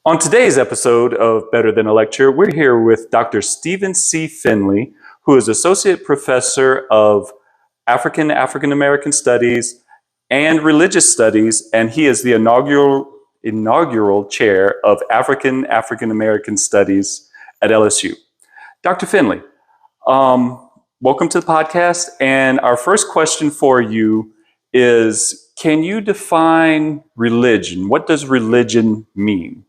On today's episode of Better Than a Lecture, we're here with Dr. Stephen C. Finley, who is Associate Professor of African American Studies and Religious Studies, and he is the inaugural chair of African American Studies at LSU. Dr. Finley, welcome to the podcast. And our first question for you is, can you define religion? What does religion mean?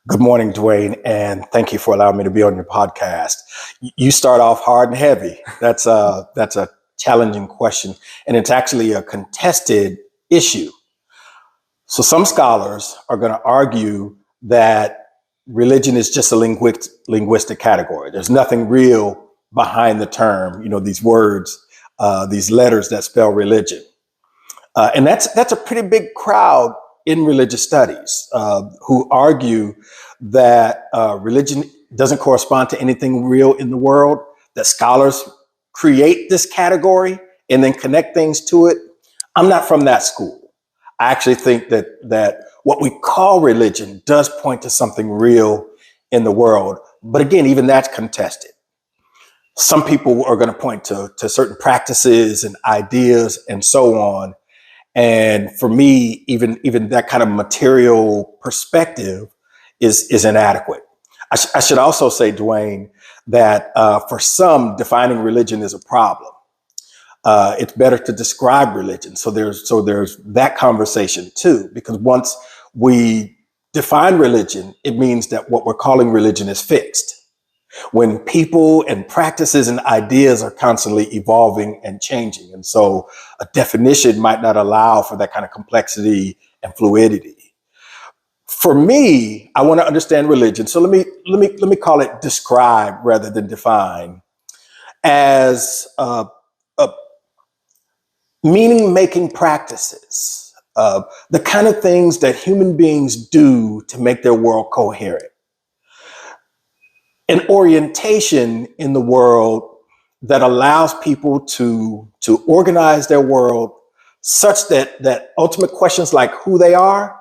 Good morning, Dwayne, and thank you for allowing me to be on your podcast. You start off hard and heavy. That's a challenging question, and it's actually a contested issue. So some scholars are going to argue that religion is just a linguistic category. There's nothing real behind the term, these words, these letters that spell religion. And that's a pretty big crowd in religious studies who argue that religion doesn't correspond to anything real in the world, that scholars create this category and then connect things to it. I'm not from that school. I actually think that what we call religion does point to something real in the world. But again, even that's contested. Some people are going to point to certain practices and ideas and so on. And for me, even that kind of material perspective is inadequate. I should also say, Dwayne, that for some, defining religion is a problem. It's better to describe religion. So there's that conversation too, because once we define religion, it means that what we're calling religion is fixed. When people and practices and ideas are constantly evolving and changing. And so a definition might not allow for that kind of complexity and fluidity. For me, I want to understand religion. So let me call it describe rather than define as meaning-making practices, the kind of things that human beings do to make their world coherent. An orientation in the world that allows people to organize their world such that ultimate questions like who they are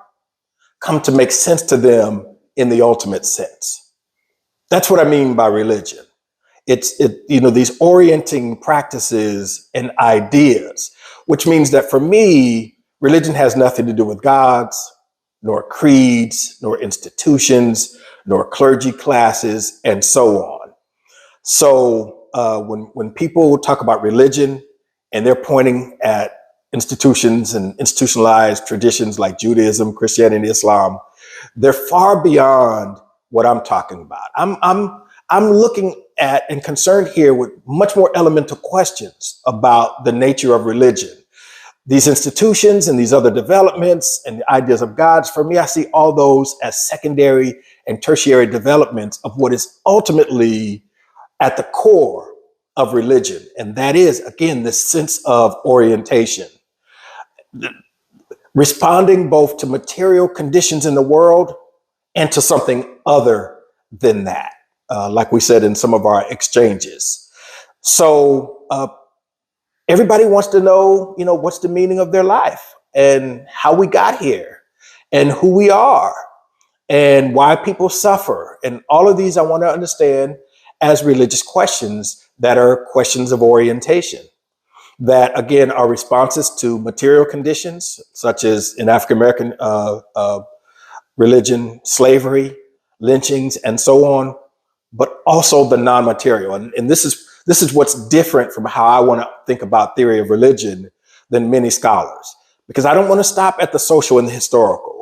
come to make sense to them in the ultimate sense. That's what I mean by religion. It's these orienting practices and ideas, which means that for me, religion has nothing to do with gods, nor creeds, nor institutions, nor clergy classes, and so on. So when people talk about religion and they're pointing at institutions and institutionalized traditions like Judaism, Christianity, and Islam, they're far beyond what I'm talking about. I'm looking at and concerned here with much more elemental questions about the nature of religion. These institutions and these other developments and the ideas of gods, for me, I see all those as secondary and tertiary developments of what is ultimately at the core of religion. And that is, again, this sense of orientation, responding both to material conditions in the world and to something other than that, like we said in some of our exchanges. So everybody wants to know, what's the meaning of their life and how we got here and who we are and why people suffer. And all of these I want to understand as religious questions that are questions of orientation, that, again, are responses to material conditions, such as in African American religion, slavery, lynchings, and so on, but also the non-material. And this is what's different from how I want to think about theory of religion than many scholars, because I don't want to stop at the social and the historical.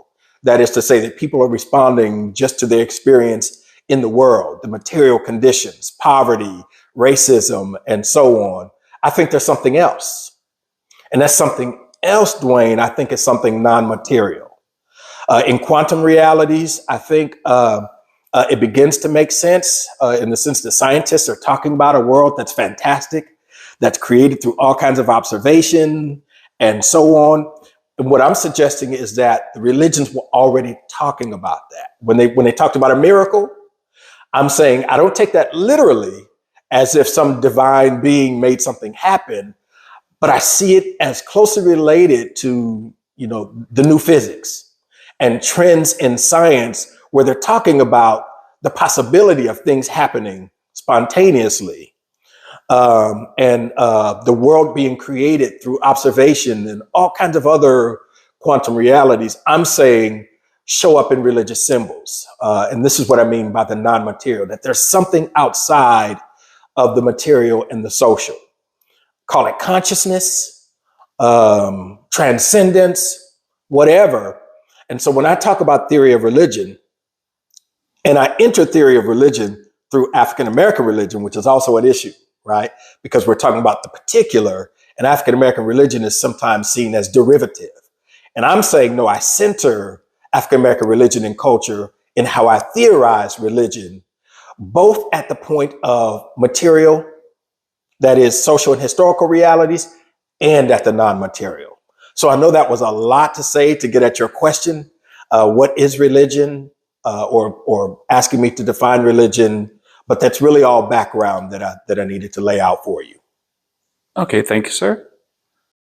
That is to say that people are responding just to their experience in the world, the material conditions, poverty, racism, and so on. I think there's something else. And that something else, Dwayne, I think is something non-material. In quantum realities, I think it begins to make sense in the sense that scientists are talking about a world that's fantastic, that's created through all kinds of observation and so on. And what I'm suggesting is that the religions were already talking about that. When they talked about a miracle, I'm saying I don't take that literally as if some divine being made something happen, but I see it as closely related to, the new physics and trends in science where they're talking about the possibility of things happening spontaneously, and the world being created through observation and all kinds of other quantum realities, I'm saying show up in religious symbols. And this is what I mean by the non-material, that there's something outside of the material and the social. Call it consciousness, transcendence, whatever. And so when I talk about theory of religion, and I enter theory of religion through African American religion, which is also an issue, right? Because we're talking about the particular, and African American religion is sometimes seen as derivative. And I'm saying, no, I center African American religion and culture in how I theorize religion, both at the point of material, that is social and historical realities, and at the non-material. So I know that was a lot to say to get at your question. What is religion? Or asking me to define religion, but that's really all background that I needed to lay out for you. Okay, thank you, sir.